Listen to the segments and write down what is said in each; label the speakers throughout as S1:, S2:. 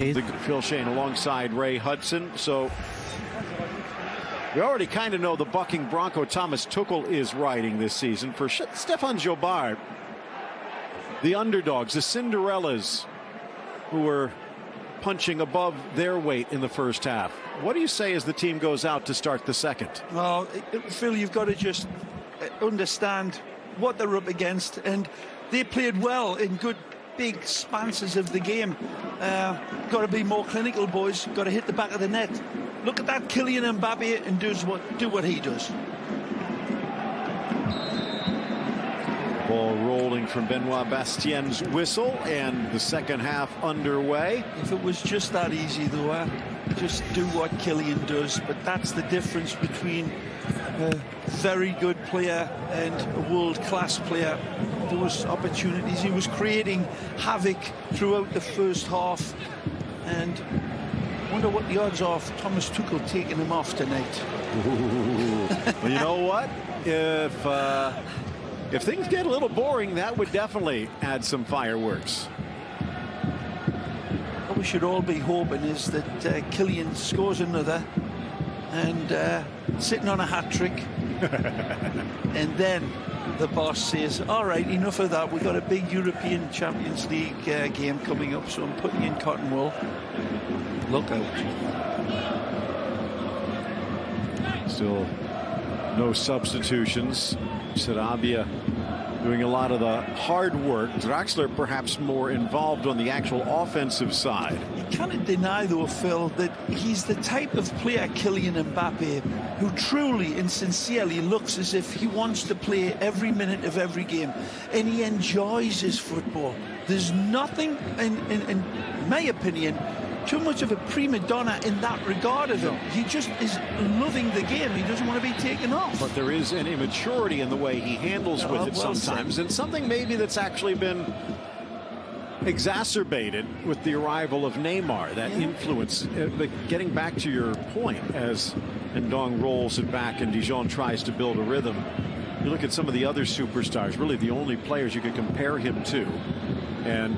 S1: Phil Shane alongside Ray Hudson. So we already kind of know the bucking bronco Thomas Tuchel is riding this season. For Stefan Jobard, the underdogs, the Cinderellas, who were punching above their weight in the first half. What do you say as the team goes out to start the second?
S2: Well, Phil, you've got to just understand what they're up against, and they played well in good big spanses of the game. Got to be more clinical, boys. Got to hit the back of the net. Look at that Kylian Mbappe and do what he does.
S1: Ball rolling from Benoit Bastien's whistle, and the second half underway.
S2: If it was just that easy, though, just do what Kylian does. But that's the difference between a very good player and a world-class player. Those opportunities, he was creating havoc throughout the first half, and I wonder what the odds are of Thomas Tuchel taking him off tonight.
S1: Well, you know what? If things get a little boring, that would definitely add some fireworks.
S2: What we should all be hoping is that Kylian scores another and sitting on a hat-trick. And then the boss says, all right, enough of that. We've got a big European Champions League game coming up, so I'm putting you in cotton wool. Look out.
S1: Still no substitutions. Sarabia doing a lot of the hard work. Draxler perhaps more involved on the actual offensive side.
S2: You cannot deny, though, Phil, that he's the type of player, Kylian Mbappe, who truly and sincerely looks as if he wants to play every minute of every game, and he enjoys his football. There's nothing, in my opinion, too much of a prima donna in that regard of him. He just is loving the game. He doesn't want to be taken off.
S1: But there is an immaturity in the way he handles with it sometimes, and something maybe that's actually been exacerbated with the arrival of Neymar, that influence. But getting back to your point, as Ndong rolls it back and Dijon tries to build a rhythm, you look at some of the other superstars, really the only players you could compare him to, and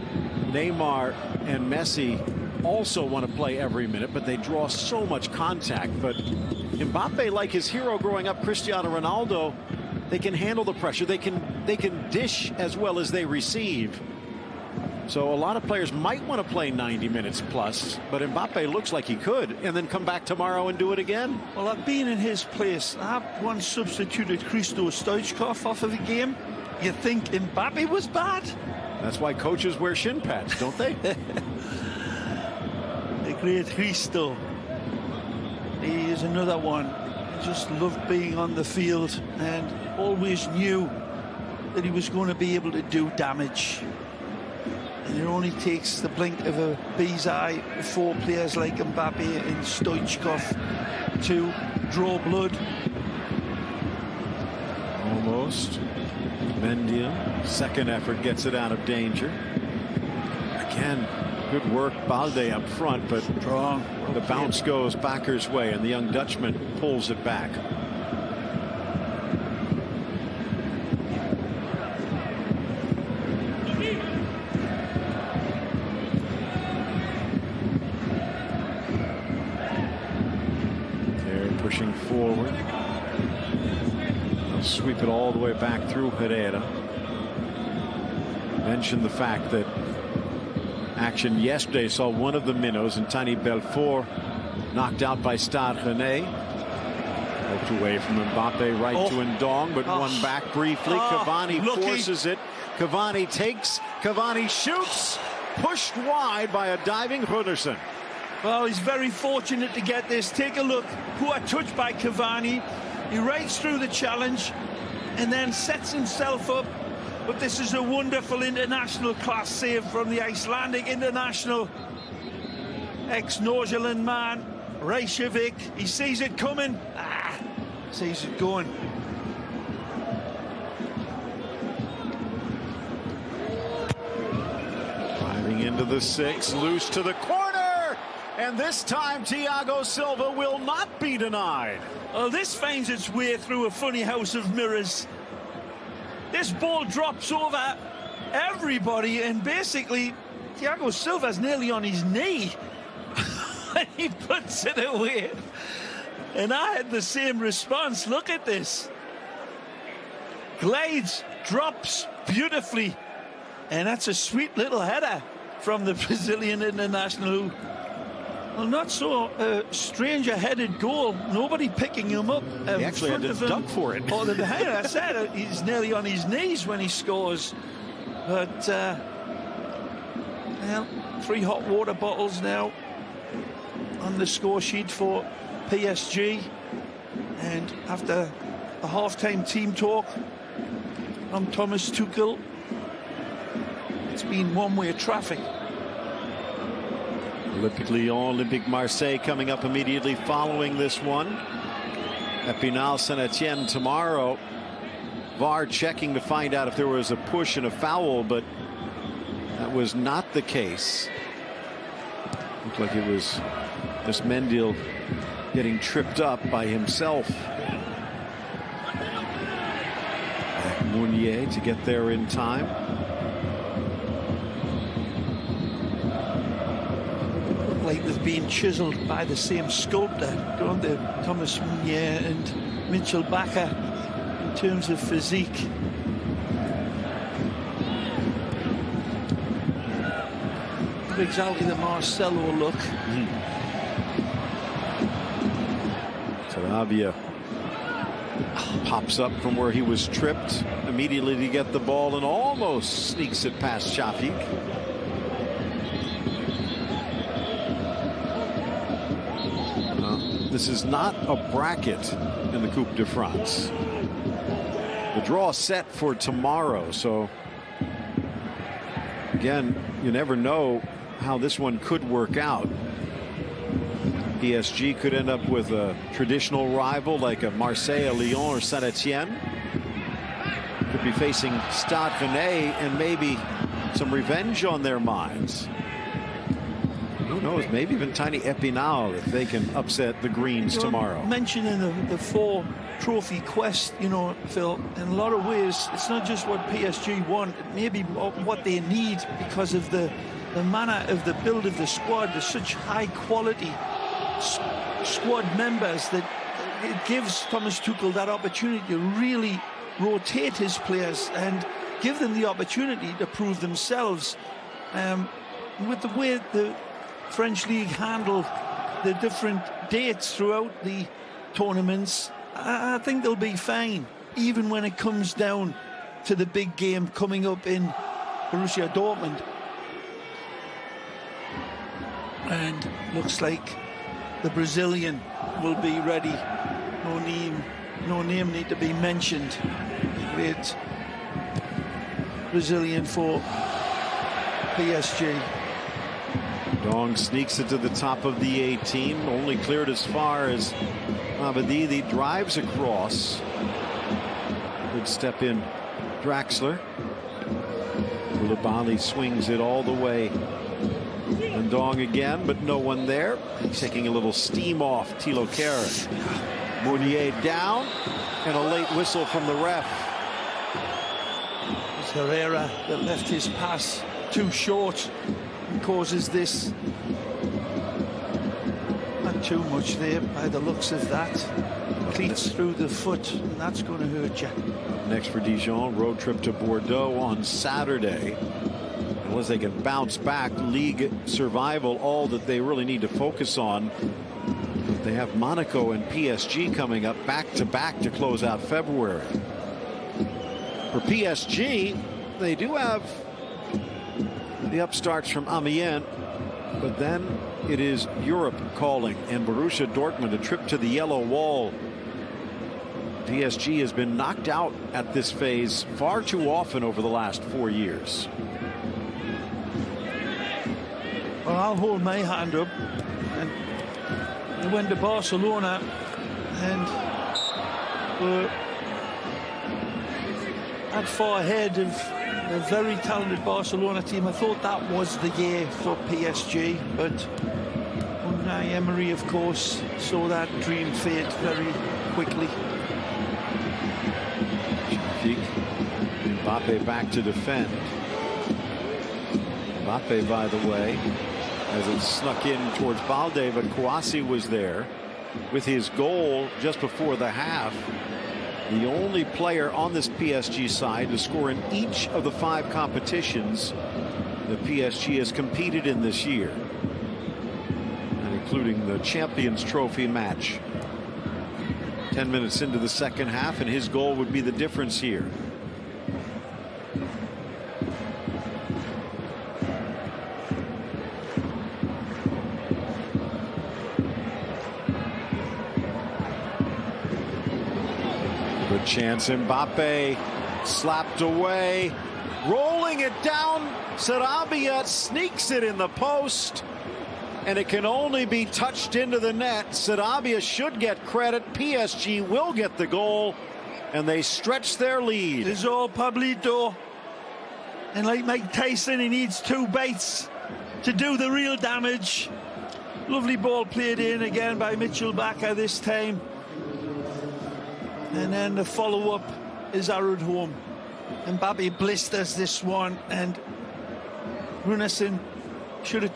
S1: Neymar and Messi also want to play every minute, but they draw so much contact. But Mbappe, like his hero growing up, Cristiano Ronaldo, they can handle the pressure. They can dish as well as they receive. So a lot of players might want to play 90 minutes plus, but Mbappe looks like he could, and then come back tomorrow and do it again.
S2: Well, I've been in his place. I've once substituted Christo Stoichkov off of a game. You think Mbappe was bad?
S1: That's why coaches wear shin pads, don't they?
S2: The great Christo. He is another one. He just loved being on the field and always knew that he was going to be able to do damage. And it only takes the blink of a bee's eye for players like Mbappe and Stoichkov to draw blood.
S1: Almost. Mendia, second effort, gets it out of danger. Again, good work, Balde up front, but
S2: strong.
S1: The bounce goes Bakker's way, and the young Dutchman pulls it back. They're pushing forward. They'll sweep it all the way back through Herrera. Mentioned the fact that action yesterday saw one of the minnows, and Tiny Belfort, knocked out by Stade Rennais. Poked away from Mbappe, right to Ndong, but one back briefly. Cavani forces it. Cavani takes. Cavani shoots. Pushed wide by a diving Gunnarsson.
S2: Well, he's very fortunate to get this. Take a look. Who are touched by Cavani. He rides through the challenge and then sets himself up. But this is a wonderful international class save from the Icelandic international. Ex-Nordirland man, Reykjavik. He sees it coming. Sees it going.
S1: Driving into the six, loose to the corner. And this time, Thiago Silva will not be denied.
S2: Well, this finds its way through a funny house of mirrors. This ball drops over everybody, and basically Thiago Silva's nearly on his knee. when he puts it away. And I had the same response. Look at this. Glides, drops beautifully. And that's a sweet little header from the Brazilian international, who, well, not so strange a headed goal. Nobody picking him up.
S1: He actually had to duck for it.
S2: Oh, I said he's nearly on his knees when he scores. But, well, 3 hot water bottles now on the score sheet for PSG. And after the half-time team talk from Thomas Tuchel, it's been one-way traffic.
S1: Olympique Lyon, Olympique Marseille coming up immediately following this one. Epinal Saint Etienne tomorrow. VAR checking to find out if there was a push and a foul, but that was not the case. Looked like it was this Mendil getting tripped up by himself. Mounier to get there in time.
S2: Like they've been chiseled by the same sculptor, don't they? Thomas Meunier and Mitchell Bakker, in terms of physique. Not exactly the Marcelo look.
S1: Sarabia pops up from where he was tripped immediately to get the ball and almost sneaks it past Shafiq. This is not a bracket in the Coupe de France. The draw set for tomorrow, so again, you never know how this one could work out. PSG could end up with a traditional rival like a Marseille, Lyon, or Saint Etienne. Could be facing Stade Rennais and maybe some revenge on their minds. Who knows, maybe even tiny Epinal if they can upset the Greens tomorrow.
S2: Mentioning the 4 trophy quest, you know, Phil, in a lot of ways, it's not just what PSG want, it may be what they need because of the manner of the build of the squad. There's such high quality squad members that it gives Thomas Tuchel that opportunity to really rotate his players and give them the opportunity to prove themselves. With the way the French league handle the different dates throughout the tournaments, I think they'll be fine, even when it comes down to the big game coming up in Borussia Dortmund. And looks like the Brazilian will be ready. No name need to be mentioned. Great Brazilian for PSG.
S1: Dong sneaks it to the top of the 18, only cleared as far as Abadidi drives across. Good step in Draxler. Koulibaly swings it all the way. And Dong again, but no one there. He's taking a little steam off Thilo Kehrer. Mounier down, and a late whistle from the ref.
S2: It's Herrera that left his pass too short and causes this. Not too much there by the looks of that. Cleats through the foot, and that's going to hurt you.
S1: Next for Dijon, road trip to Bordeaux on Saturday. Unless they can bounce back, league survival, all that they really need to focus on. They have Monaco and PSG coming up back to back to close out February. For PSG, they do have the upstarts from Amiens, but then it is Europe calling, and Borussia Dortmund, a trip to the yellow wall. PSG has been knocked out at this phase far too often over the last 4 years.
S2: Well, I'll hold my hand up. And they went to Barcelona and were that far ahead of a very talented Barcelona team. I thought that was the year for PSG, but Unai Emery, of course, saw that dream fade very quickly.
S1: Mbappe back to defend. Mbappe, by the way, as it snuck in towards Balde, but Kouassi was there with his goal just before the half. The only player on this PSG side to score in each of the 5 competitions the PSG has competed in this year, and including the Champions Trophy match. 10 minutes into the second half, and his goal would be the difference here. Good chance. Mbappe slapped away, rolling it down. Sarabia sneaks it in the post, and it can only be touched into the net. Sarabia should get credit. PSG will get the goal, and they stretch their lead.
S2: It's all Pablito, and like Mike Tyson, he needs 2 bites to do the real damage. Lovely ball played in again by Mitchell Bakker this time. And then the follow-up is Arud home. Mbappe blisters this one, and Runarsson should have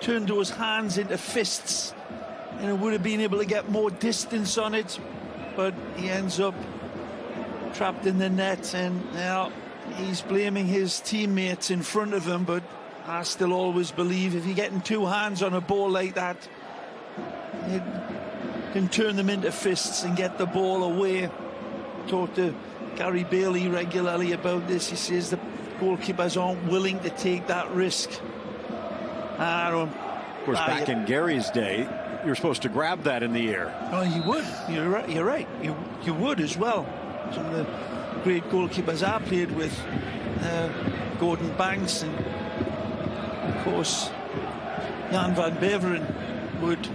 S2: turned those hands into fists, and it would have been able to get more distance on it, but he ends up trapped in the net, and now he's blaming his teammates in front of him. But I still always believe if you're getting 2 hands on a ball like that, it can turn them into fists and get the ball away. Talk to Gary Bailey regularly about this. He says the goalkeepers aren't willing to take that risk.
S1: Of course, back in Gary's day, you're supposed to grab that in the air.
S2: Oh, you would. You're right. You're right. You would as well. Some of the great goalkeepers I played with, Gordon Banks, and of course Jan van Beveren would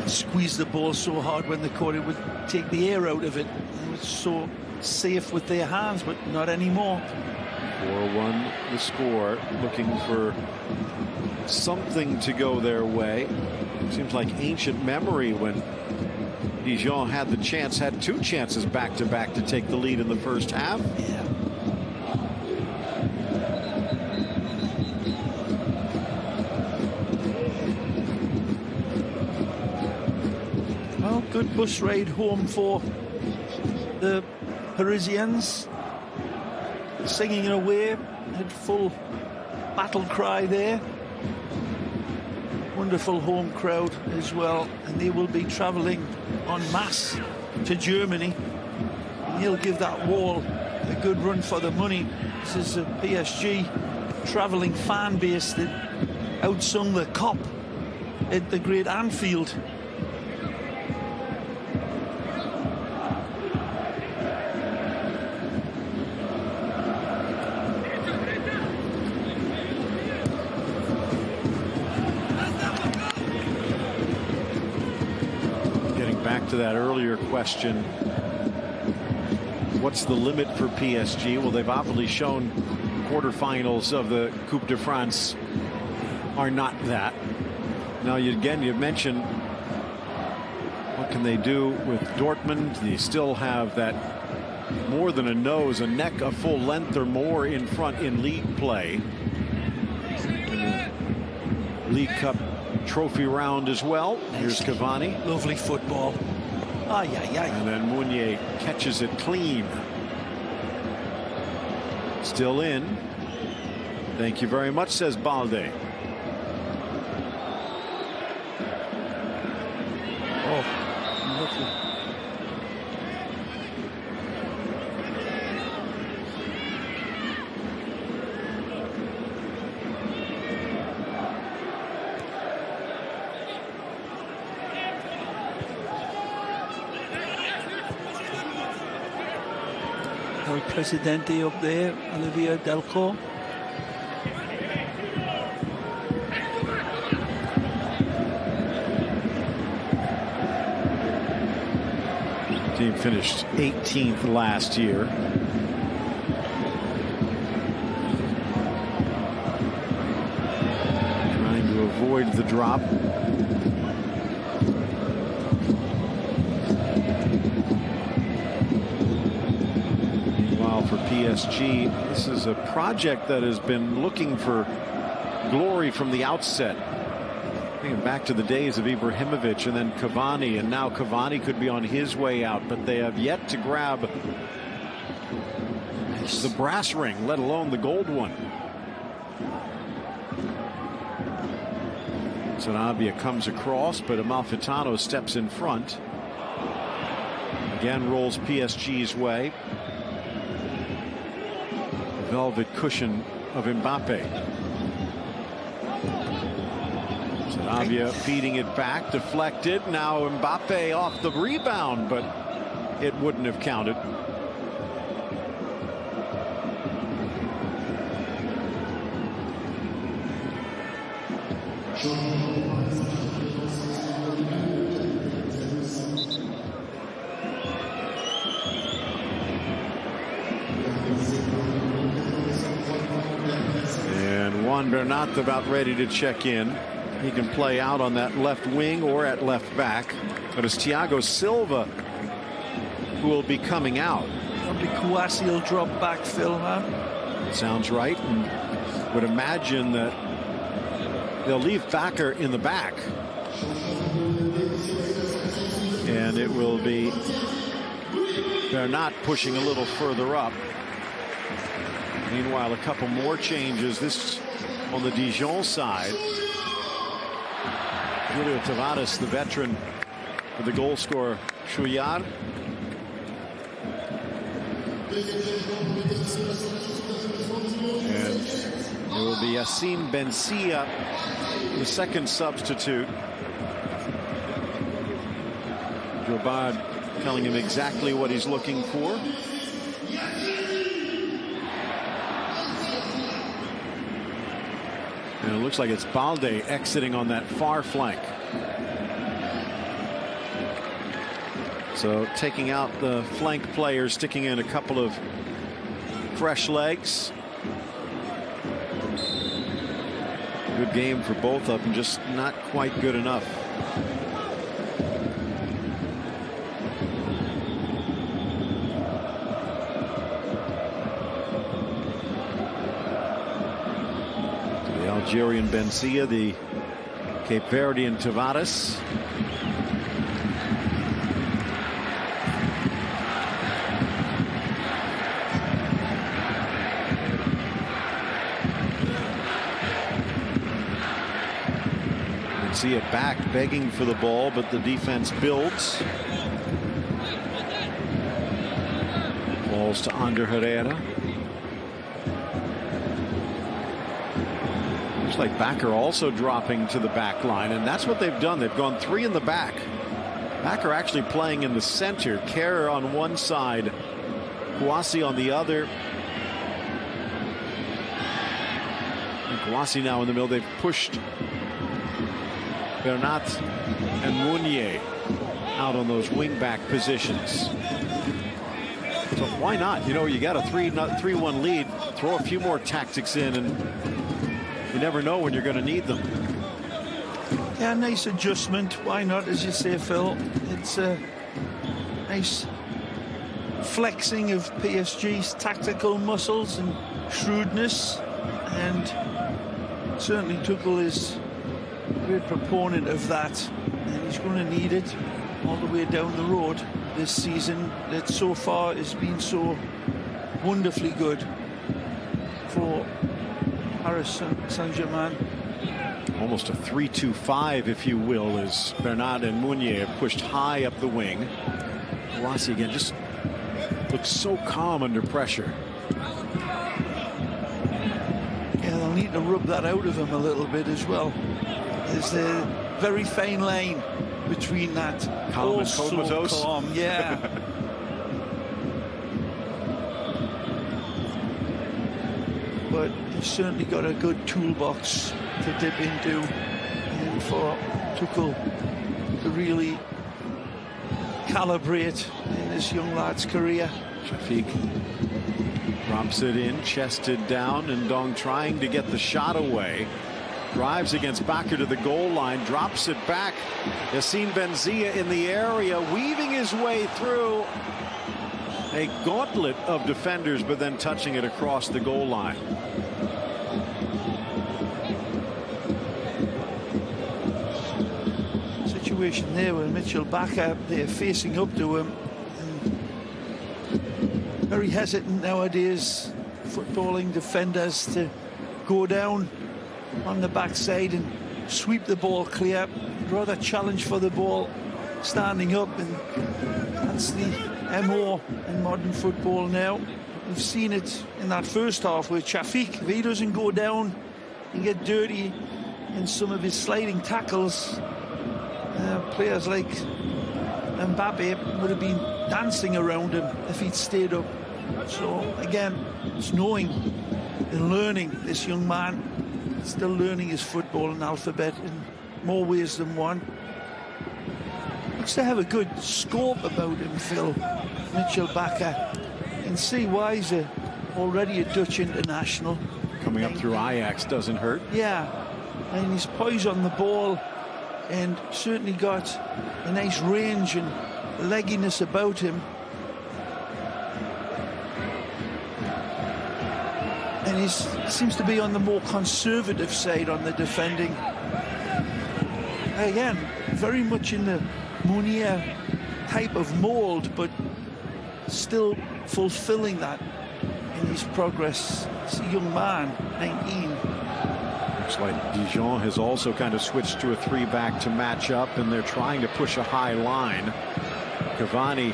S2: squeeze the ball so hard when they caught it, would take the air out of it. It was so safe with their hands, but not anymore.
S1: 4-1 the score, looking for something to go their way. Seems like ancient memory when Dijon had the chance, had 2 chances back-to-back to take the lead in the first half.
S2: Yeah. Well, good bus ride home for the Parisians. Singing away, had full battle cry there. Wonderful home crowd as well, and they will be travelling en masse to Germany. And he'll give that wall a good run for the money. This is a PSG travelling fan base that outsung the Coupe at the great Anfield.
S1: To that earlier question, what's the limit for PSG? Well, they've obviously shown quarterfinals of the Coupe de France are not that. Now, you've mentioned what can they do with Dortmund. They still have that more than a nose, a neck, a full length or more in front in league play. League Cup trophy round as well. Here's Cavani.
S2: Lovely football.
S1: And then Meunier catches it clean. Still in. Thank you very much, says Balde.
S2: Oh, lovely. El Presidente up there, Olivier Delcourt.
S1: Team finished 18th last year. Trying to avoid the drop. Meanwhile, for PSG, this is a project that has been looking for glory from the outset. Thinking back to the days of Ibrahimovic and then Cavani, and now Cavani could be on his way out, but they have yet to grab the brass ring, let alone the gold one. Sanabria comes across, but Amalfitano steps in front. Again rolls PSG's way. Velvet cushion of Mbappe. Sanabria feeding it back, deflected. Now Mbappe off the rebound, but it wouldn't have counted. And Juan Bernat about ready to check in. He can play out on that left wing or at left back, but it's Thiago Silva who will be coming out.
S2: Probably Kouassi will drop back, Phil, huh?
S1: Sounds right, and would imagine that they'll leave Bakker in the back, and it will be Bernat pushing a little further up. Meanwhile, a couple more changes. This on the Dijon side. Julio Tavares, the veteran, with the goal scorer Chouillard. And it will be Yassine Bensia, the second substitute. Jobard telling him exactly what he's looking for. And it looks like it's Balde exiting on that far flank. So taking out the flank players, sticking in a couple of fresh legs. Good game for both of them, just not quite good enough. The Algerian Bensia, the Cape Verdean Tavares. See it back, begging for the ball, but the defense builds. Balls to Ander Herrera. Looks like Bakker also dropping to the back line, and that's what they've done. They've gone three in the back. Bakker actually playing in the center. Kerr on one side, Kouassi on the other. And Kouassi now in the middle. They've pushed Bernat and Meunier out on those wing-back positions. So why not? You know, you got a 3-1 lead. Throw a few more tactics in, and you never know when you're going to need them.
S2: Yeah, nice adjustment. Why not, as you say, Phil? It's a nice flexing of PSG's tactical muscles and shrewdness, and certainly Tuchel is a great proponent of that, and he's going to need it all the way down the road this season that so far has been so wonderfully good for Paris Saint Germain.
S1: Almost a 3-2-5, if you will, as Bernat and Meunier pushed high up the wing. Kouassi again just looks so calm under pressure.
S2: Yeah, they'll need to rub that out of him a little bit as well. There's a very fine line between that
S1: calm and comatose.
S2: Calm, yeah. But he's certainly got a good toolbox to dip into, and for Tuchel to really calibrate in this young lad's career.
S1: Shafiq drops it in, chested down, and Dong trying to get the shot away. Drives against Bakker to the goal line, drops it back. Yassine Bensia in the area, weaving his way through a gauntlet of defenders, but then touching it across the goal line.
S2: situation there with Mitchell Bakker. They're facing up to him. And very hesitant nowadays, footballing defenders, to go down on the backside and sweep the ball clear. Rather challenge for the ball standing up, and that's the MO in modern football now. We've seen it in that first half where Chafik, if he doesn't go down and get dirty in some of his sliding tackles, players like Mbappe would have been dancing around him if he'd stayed up. So again, it's knowing and learning. This young man still learning his footballing alphabet in more ways than one. Looks to have a good scope about him, Phil. Mitchell Bakker. You can see why he's already a Dutch international.
S1: Coming up through Ajax doesn't hurt.
S2: Yeah, and he's poised on the ball and certainly got a nice range and legginess about him. And he seems to be on the more conservative side on the defending. Again, very much in the Mounier type of mould, but still fulfilling that in his progress. It's a young man, 19.
S1: Looks like Dijon has also kind of switched to a 3-back to match up, and they're trying to push a high line. Cavani.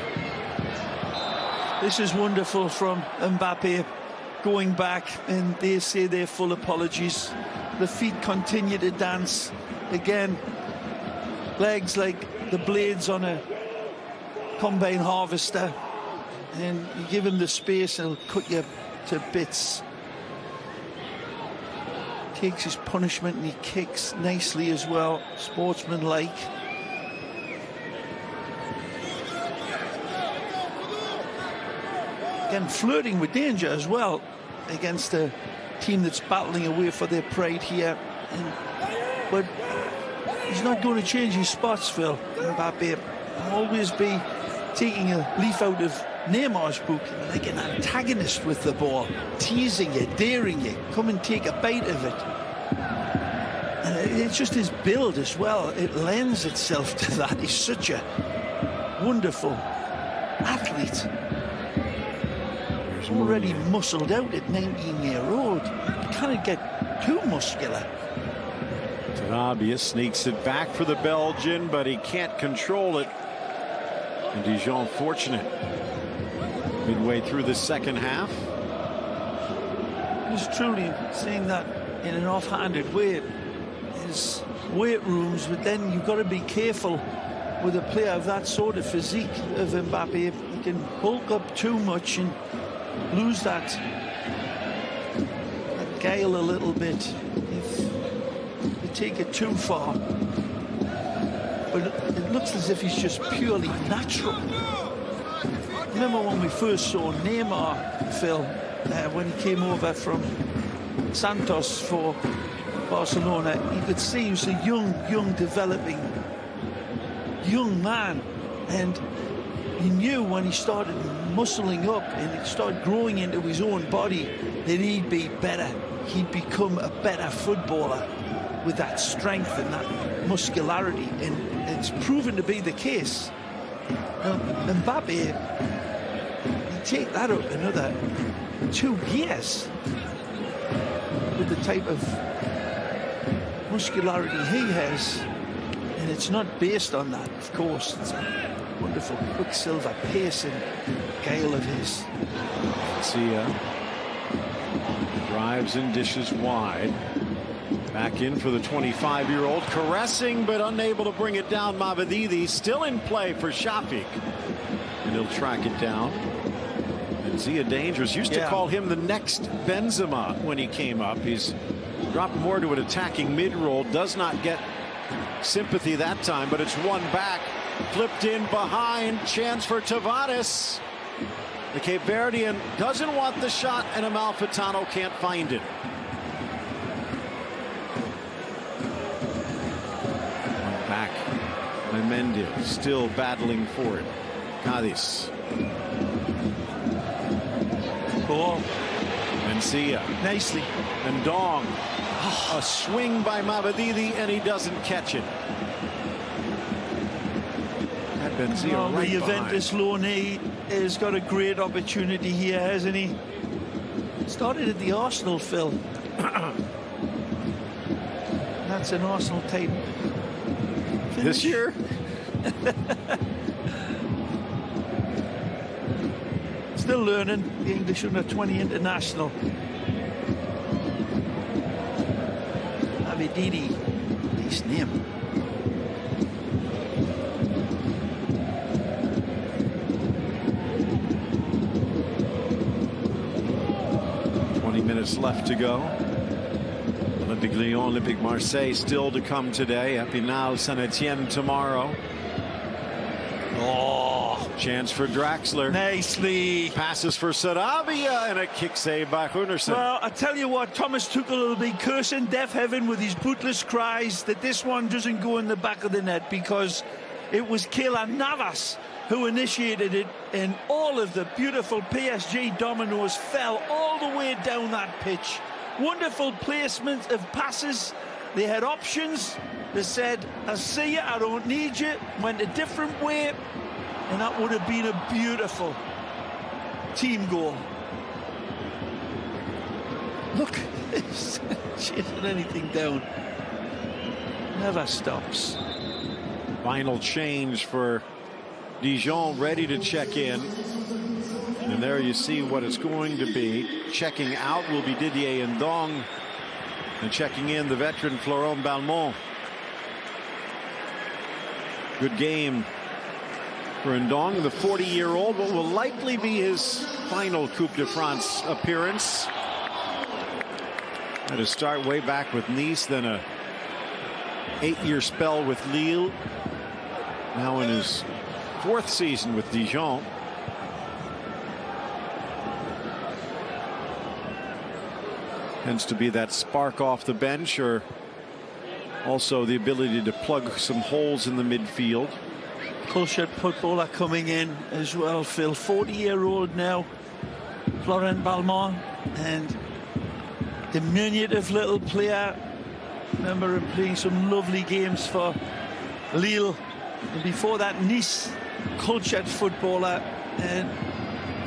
S2: This is wonderful from Mbappe, going back, and they say their full apologies. The feet continue to dance. Again, legs like the blades on a combine harvester, and you give him the space and he'll cut you to bits. Takes his punishment and he kicks nicely as well, sportsmanlike. Again, flirting with danger as well against a team that's battling away for their pride here. But he's not going to change his spots, Phil. Mbappe will always be taking a leaf out of Neymar's book, like an antagonist with the ball, teasing you, daring you, come and take a bite of it. And it's just his build as well. It lends itself to that. He's such a wonderful athlete. He's already muscled out at 19-year-old. You can't get too muscular.
S1: Sarabia sneaks it back for the Belgian, but he can't control it. And Dijon fortunate midway through the second half.
S2: He's truly saying that in an offhanded way. His weight rooms, but then you've got to be careful with a player of that sort of physique of Mbappe. If he can bulk up too much and lose that guile a little bit if you take it too far. But it looks as if he's just purely natural. Remember when we first saw Neymar, Phil, when he came over from Santos for Barcelona, you could see he was a young developing young man, and he knew when he started muscling up and he started growing into his own body that he'd be better. He'd become a better footballer with that strength and that muscularity, and it's proven to be the case. Now, Mbappe, you take that up another 2 years with the type of muscularity he has, and it's not based on that, of course. It's a wonderful quicksilver pace and guile of his.
S1: Sia drives and dishes wide. Back in for the 25-year-old, caressing but unable to bring it down. Mavadidi still in play for Shafik, and he'll track it down. And Zia dangerous. Used to call him the next Benzema when he came up. He's dropped more to an attacking mid-roll. Does not get sympathy that time, but it's one back. Flipped in behind. Chance for Tavares. The Cape Verdean doesn't want the shot, and Amalfitano can't find it. One back by Mendy, still battling for it. Cadiz.
S2: Ball.
S1: Mencia.
S2: Nicely.
S1: And Dong. A swing by Mavadidi, and he doesn't catch it. Benzia
S2: The
S1: right
S2: Juventus loanee has got a great opportunity here, hasn't he? Started at the Arsenal, Phil. That's an Arsenal type finish.
S1: This year?
S2: Still learning, the English under-20 international. Avididi, nice name.
S1: Minutes left to go. Olympique Lyon, Olympique Marseille still to come today. Epinal, Saint-Etienne tomorrow. Oh, chance for Draxler.
S2: Nicely.
S1: Passes for Sarabia and a kick save by Gunnarsson.
S2: Well, I tell you what, Thomas Tuchel will be cursing deaf heaven with his bootless cries that this one doesn't go in the back of the net, because it was Keylor Navas who initiated it, and all of the beautiful PSG dominoes fell all the way down that pitch. Wonderful placement of passes. They had options. They said, I see you, I don't need you. Went a different way, and that would have been a beautiful team goal. Look, he's chasing anything down. Never stops.
S1: Final change for Dijon, ready to check in. And there you see what it's going to be. Checking out will be Didier Ndong. And checking in, the veteran Florent Balmont. Good game for Ndong, the 40-year-old. What will likely be his final Coupe de France appearance. Had to start way back with Nice, then a 8-year spell with Lille. Now in his 4th season with Dijon. Tends to be that spark off the bench, or also the ability to plug some holes in the midfield.
S2: Cultured footballer coming in as well, Phil. 40-year-old now, Florent Balmont, and diminutive little player. Remember him playing some lovely games for Lille, and before that Nice. Cultured footballer, and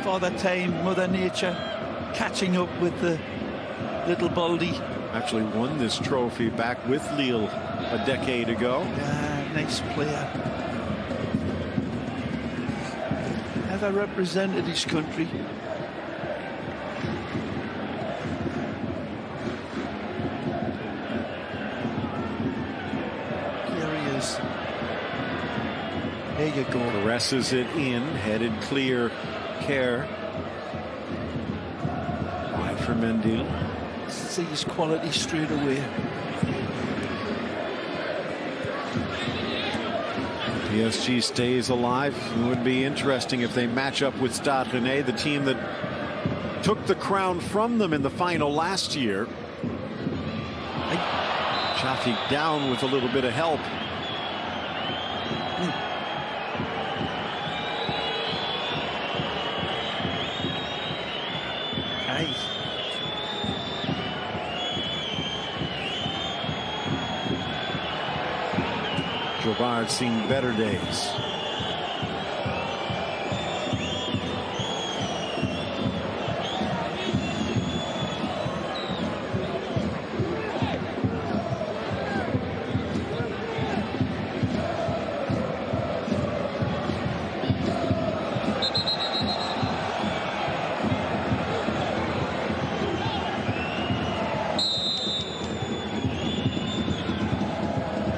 S2: Father Time, Mother Nature catching up with the little Baldy.
S1: Actually won this trophy back with Lille a decade ago.
S2: Yeah, nice player. Never represented his country. Here he is. There you go.
S1: Presses it in, headed clear. Care. Wide for Mendil.
S2: See his quality straight away.
S1: PSG stays alive. It would be interesting if they match up with Stade Rennais, the team that took the crown from them in the final last year. Shafiq down with a little bit of help. Jobard's seen better days.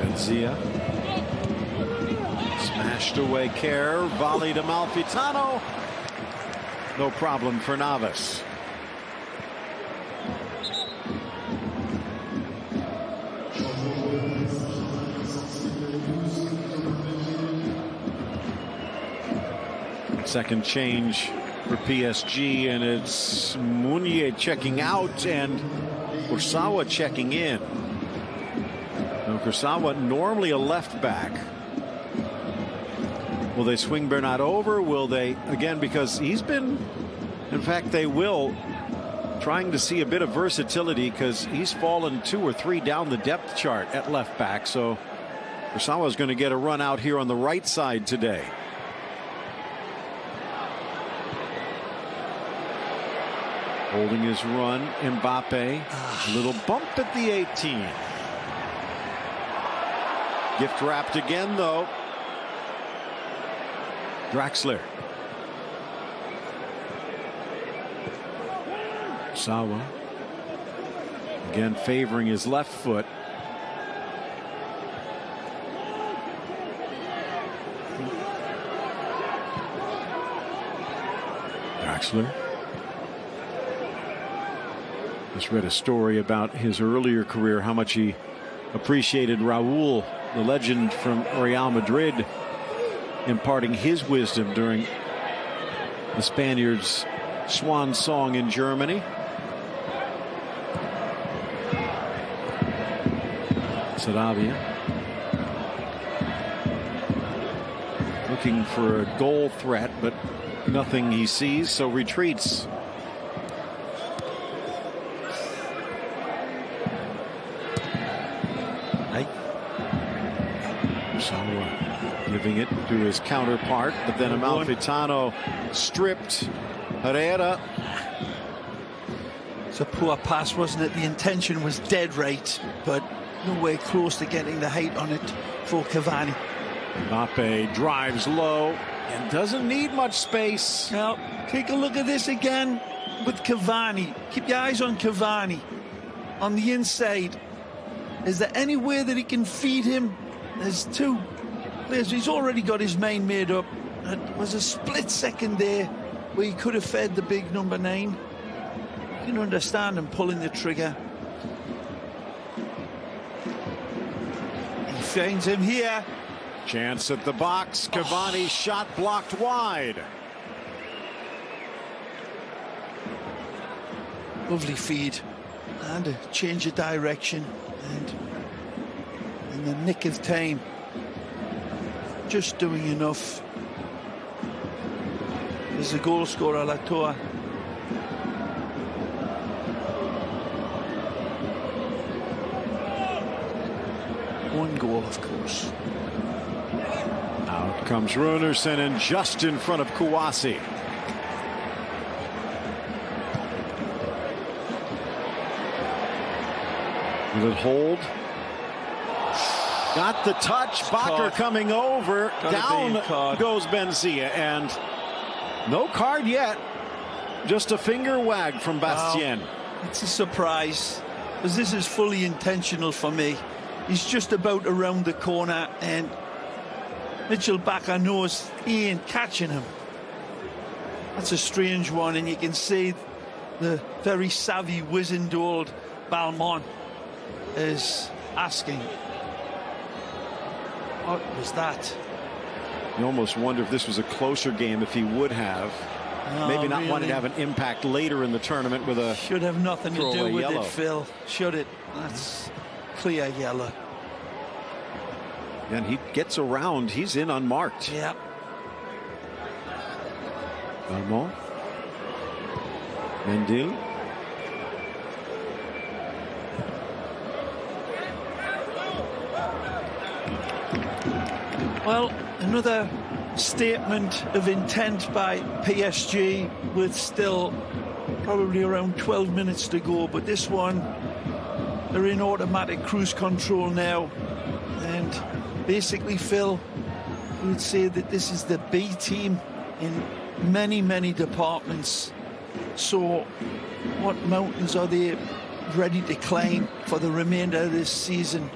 S1: Benzia. Smashed away Care, volley to Malfitano. No problem for Navas. Second change for PSG, and it's Meunier checking out and Kursawa checking in. Now Kursawa, normally a left back. Will they swing Bernat over? Will they, again, because he's been, in fact, they will, trying to see a bit of versatility, because he's fallen 2 or 3 down the depth chart at left back. So Kursawa is going to get a run out here on the right side today. Holding his run, Mbappe. A little bump at the 18. Gift wrapped again, though. Draxler. Sawa. Again favoring his left foot. Draxler. Just read a story about his earlier career, how much he appreciated Raúl, the legend from Real Madrid, imparting his wisdom during the Spaniards' swan song in Germany. Sarabia looking for a goal threat, but nothing he sees, so retreats. Giving it to his counterpart, but then Amalfitano stripped Herrera.
S2: It's a poor pass, wasn't it? The intention was dead right, but nowhere close to getting the height on it for Cavani.
S1: Mbappe drives low and doesn't need much space.
S2: Now, take a look at this again with Cavani. Keep your eyes on Cavani on the inside. Is there anywhere that he can feed him? There's two players. He's already got his mind made up. It was a split second there where he could have fed the big number 9. You can understand him pulling the trigger. He finds him here.
S1: Chance at the box. Cavani shot blocked wide.
S2: Lovely feed and a change of direction, and in the nick of time, just doing enough. There's a goal scorer, Latour. One goal, of course.
S1: Out comes Runerson, and just in front of Kouassi. Will it hold? Got the touch. Bakker coming over. Down goes Benzia, and no card yet. Just a finger wag from Bastien.
S2: Wow. It's a surprise, because this is fully intentional for me. He's just about around the corner, and Mitchell Bakker knows he ain't catching him. That's a strange one, and you can see the very savvy, wizened old Balmont is asking, what was that?
S1: You almost wonder if this was a closer game, if he would have. Maybe not wanted to have an impact later in the tournament with a
S2: should have nothing to do with
S1: yellow.
S2: It, Phil. Should it? That's clear yellow.
S1: And he gets around. He's in unmarked.
S2: Yeah.
S1: Balmont. Mendil.
S2: Well, another statement of intent by PSG with still probably around 12 minutes to go, but this one, they're in automatic cruise control now, and basically, Phil, we would say that this is the B team in many departments. So what mountains are they ready to climb for the remainder of this season?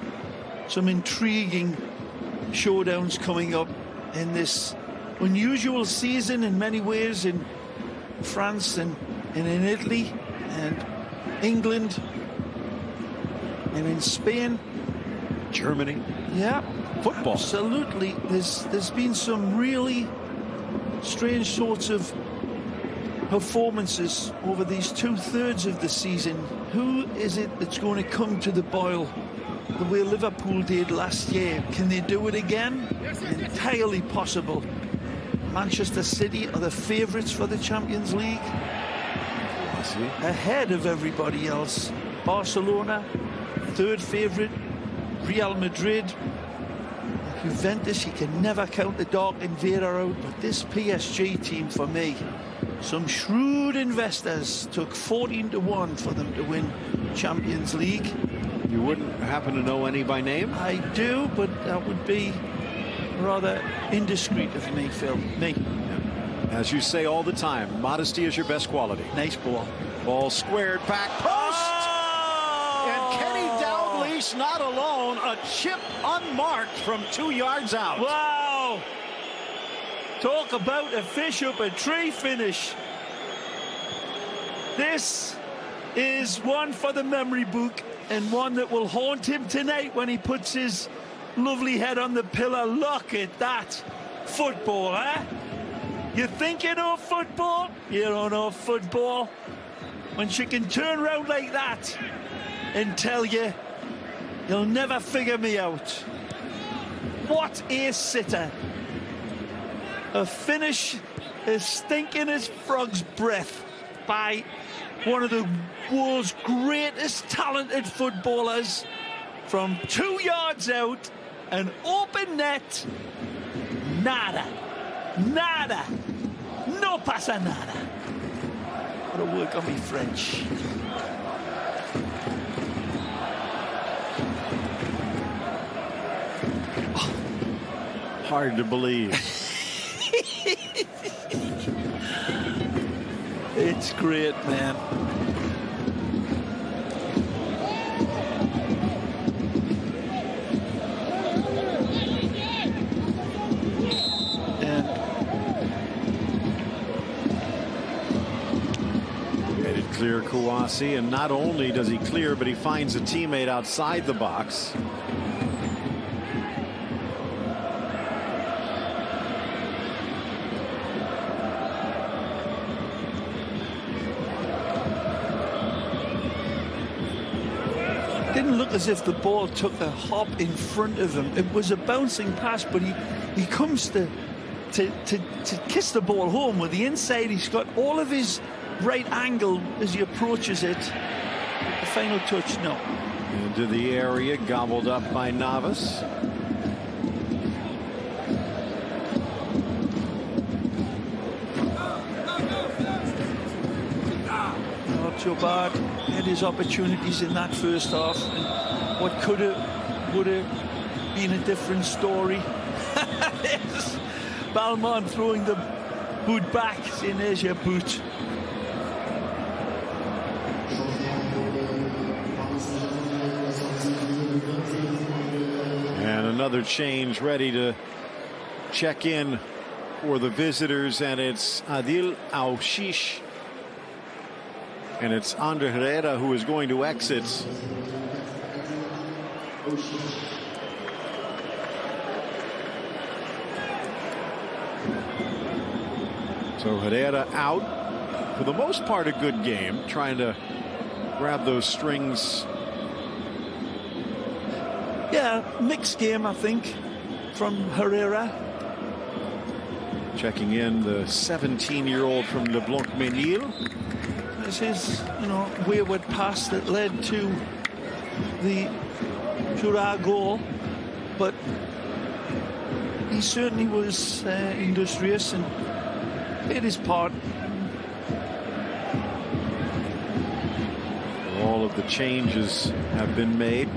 S2: Some intriguing showdowns coming up in this unusual season in many ways, in France and in Italy and England and in Spain,
S1: Germany.
S2: Yeah,
S1: football.
S2: Absolutely. There's been some really strange sorts of performances over these 2/3 of the season. Who is it that's going to come to the boil the way Liverpool did last year? Can they do it again? Entirely possible. Manchester City are the favourites for the Champions League, ahead of everybody else. Barcelona, third favourite. Real Madrid, Juventus, you can never count the dark invader out, but this PSG team, for me, some shrewd investors took 14-1 for them to win Champions League.
S1: You wouldn't happen to know any by name?
S2: I do, but that would be rather indiscreet of me, Phil. Me.
S1: As you say all the time, modesty is your best quality.
S2: Nice ball.
S1: Ball squared back post.
S2: Oh!
S1: And Kenny Dalglish not alone. A chip unmarked from 2 yards out.
S2: Wow. Talk about a fish up a tree finish. This is one for the memory book, and one that will haunt him tonight when he puts his lovely head on the pillow. Look at that. Football, eh? You think you know football? You don't know football. When she can turn around like that and tell you, you'll never figure me out. What a sitter. A finish as stinking as frog's breath by one of the world's greatest talented footballers from 2 yards out, an open net. Nada. Nada. No pasa nada. Gotta work on me French.
S1: Hard to believe.
S2: It's great, man.
S1: Clear Kouassi, and not only does he clear, but he finds a teammate outside the box.
S2: Didn't look as if the ball took a hop in front of him. It was a bouncing pass, but he comes to kiss the ball home with the inside. He's got all of his right angle as he approaches it. The final touch, no.
S1: Into the area, gobbled up by Navas.
S2: Not so bad. Had his opportunities in that first half. And what would have been a different story. There's Balmain throwing the boot back, saying, there's your boot.
S1: And another change ready to check in for the visitors, and it's Adil Aouchiche. And it's Ander Herrera who is going to exit. So Herrera out. For the most part, a good game, trying to grab those strings.
S2: Yeah, mixed game, I think, from Herrera.
S1: Checking in the 17-year-old from Le Blanc-Ménil.
S2: This is, wayward pass that led to the Jura goal, but he certainly was industrious and did his part.
S1: All of the changes have been made.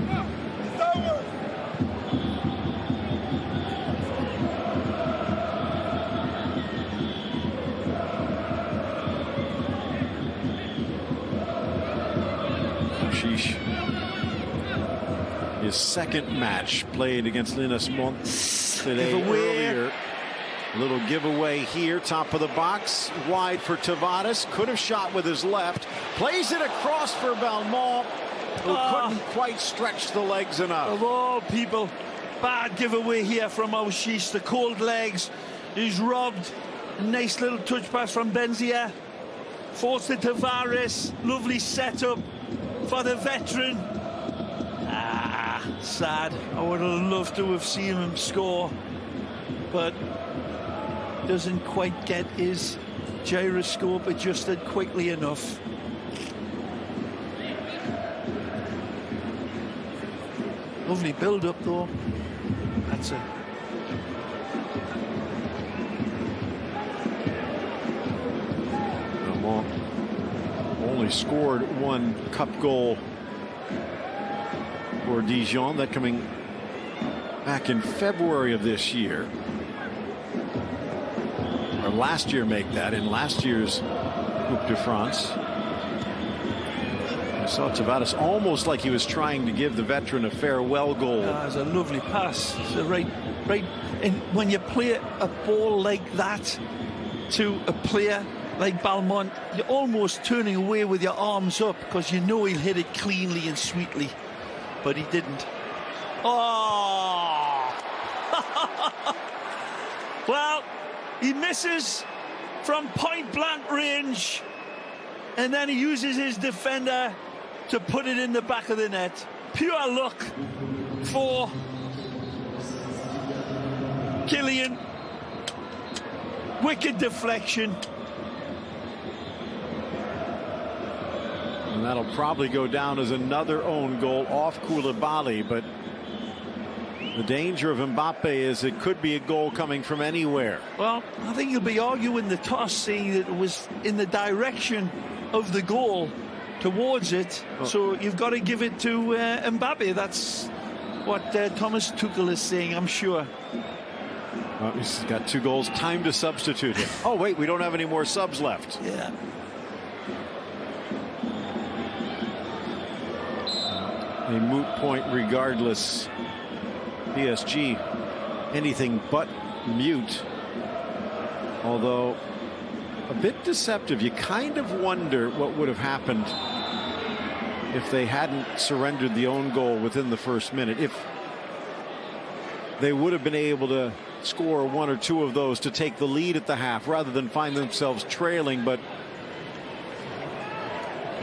S1: His second match played against Linus Mont today earlier. A little giveaway here, top of the box, wide for Tavares. Could have shot with his left. Plays it across for Balmain, who couldn't quite stretch the legs enough.
S2: Of all people, bad giveaway here from Aouchiche. The cold legs. He's robbed. A nice little touch pass from Benzia. Forced to Tavares. Lovely setup for the veteran. Sad. I would have loved to have seen him score, but doesn't quite get his gyroscope adjusted quickly enough. Lovely build-up though. That's a
S1: Only scored one cup goal for Dijon, that coming back in February of this year. Or last year, make that in last year's Coupe de France. I saw Tavares almost like he was trying to give the veteran a farewell goal.
S2: It's a lovely pass. It's a right. And when you play a ball like that to a player like Balmont, you're almost turning away with your arms up because you know he'll hit it cleanly and sweetly, but he didn't. Oh! Well, he misses from point blank range, and then he uses his defender to put it in the back of the net. Pure luck for Kylian. Wicked deflection.
S1: And that'll probably go down as another own goal off Koulibaly, but the danger of Mbappe is it could be a goal coming from anywhere.
S2: Well, I think you'll be arguing the toss, saying that it was in the direction of the goal towards it. Oh. So you've got to give it to Mbappe. That's what Thomas Tuchel is saying, I'm sure.
S1: Well, he's got 2 goals. Time to substitute him. Oh, wait, we don't have any more subs left.
S2: Yeah.
S1: A moot point regardless. PSG anything but mute, although a bit deceptive. You kind of wonder what would have happened if they hadn't surrendered the own goal within the first minute. If they would have been able to score 1 or 2 of those to take the lead at the half rather than find themselves trailing. But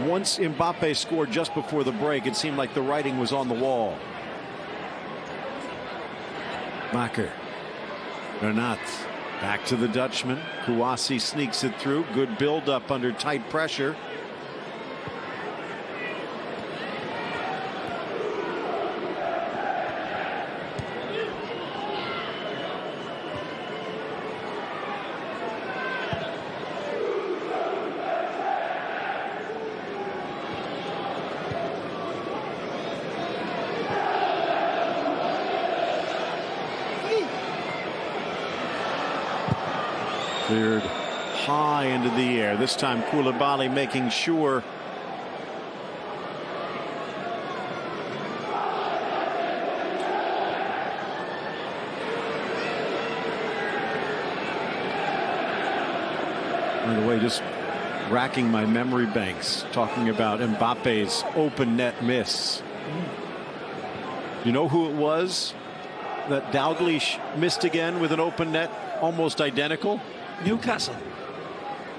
S1: once Mbappe scored just before the break, it seemed like the writing was on the wall. Macker. Bernat. Back to the Dutchman. Kouassi sneaks it through. Good build up under tight pressure. Cleared high into the air. This time Koulibaly making sure by the way, just racking my memory banks talking about Mbappe's open net miss. You know who it was that Dalglish missed again with an open net almost identical?
S2: Newcastle.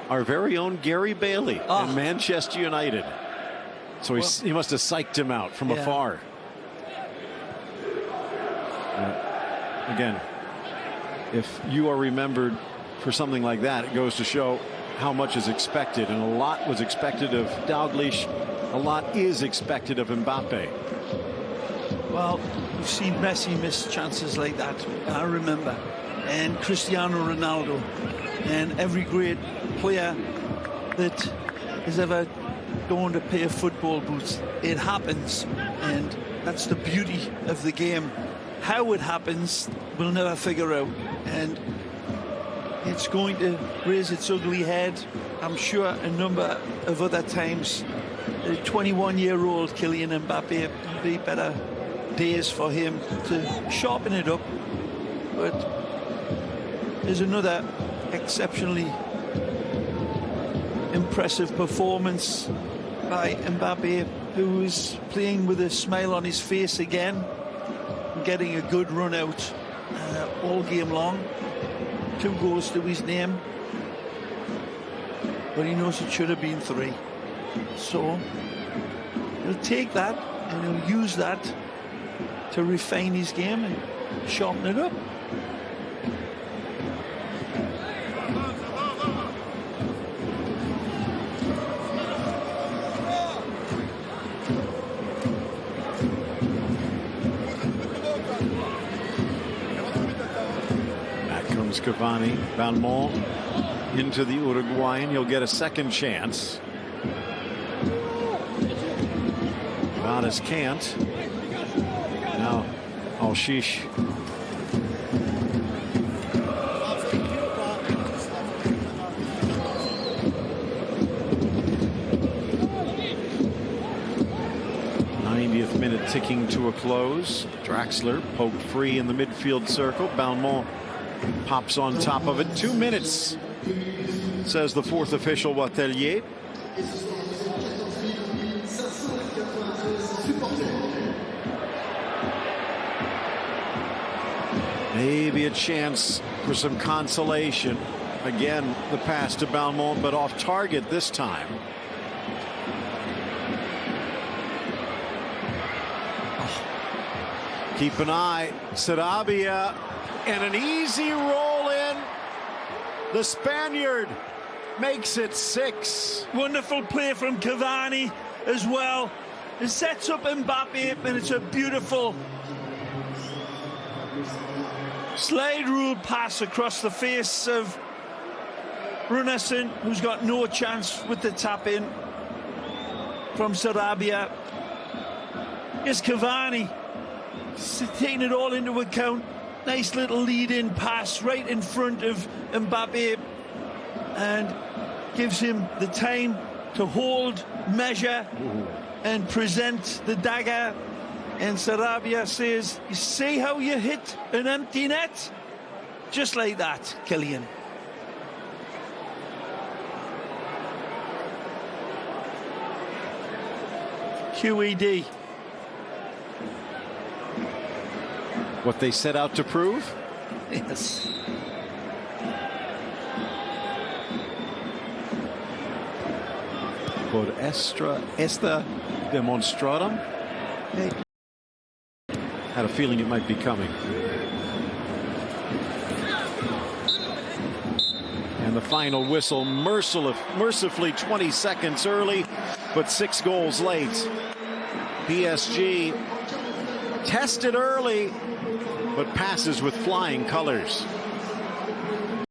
S1: Our very own Gary Bailey in Manchester United. So he must have psyched him out from afar. Again, if you are remembered for something like that, it goes to show how much is expected, and a lot was expected of Dalglish. A lot is expected of Mbappe.
S2: Well, we've seen Messi miss chances like that, I remember, and Cristiano Ronaldo, and every great player that has ever donned a pair of football boots. It happens, and that's the beauty of the game. How it happens, we'll never figure out, and it's going to raise its ugly head, I'm sure, a number of other times. The 21-year-old Kylian Mbappe, will be better days for him to sharpen it up, but there's another exceptionally impressive performance by Mbappe, who is playing with a smile on his face again, getting a good run out all game long. 2 goals to his name, but he knows it should have been 3. So he'll take that and he'll use that to refine his game and sharpen it up.
S1: against Cavani. Balmont into the Uruguayan. He'll get a second chance. Vadas can't. Now, Al-Shish. Minute ticking to a close. Draxler poked free in the midfield circle. Balmont pops on top of it. 2 minutes, says the fourth official, Watelier. Maybe a chance for some consolation. Again, the pass to Balmont, but off target this time. Keep an eye. Sarabia, and an easy roll in. The Spaniard makes it 6.
S2: Wonderful play from Cavani as well. It sets up Mbappe, and it's a beautiful slide rule pass across the face of Runarsson, who's got no chance with the tap in from Sarabia. It's Cavani taking it all into account. Nice little lead-in pass right in front of Mbappe, and gives him the time to hold, measure, and present the dagger. And Sarabia says, "You see how you hit an empty net? Just like that, Kylian." QED.
S1: What they set out to prove?
S2: Yes.
S1: Por esta demonstratum. Had a feeling it might be coming. And the final whistle, mercifully 20 seconds early, but 6 goals late. PSG tested early, but passes with flying colors.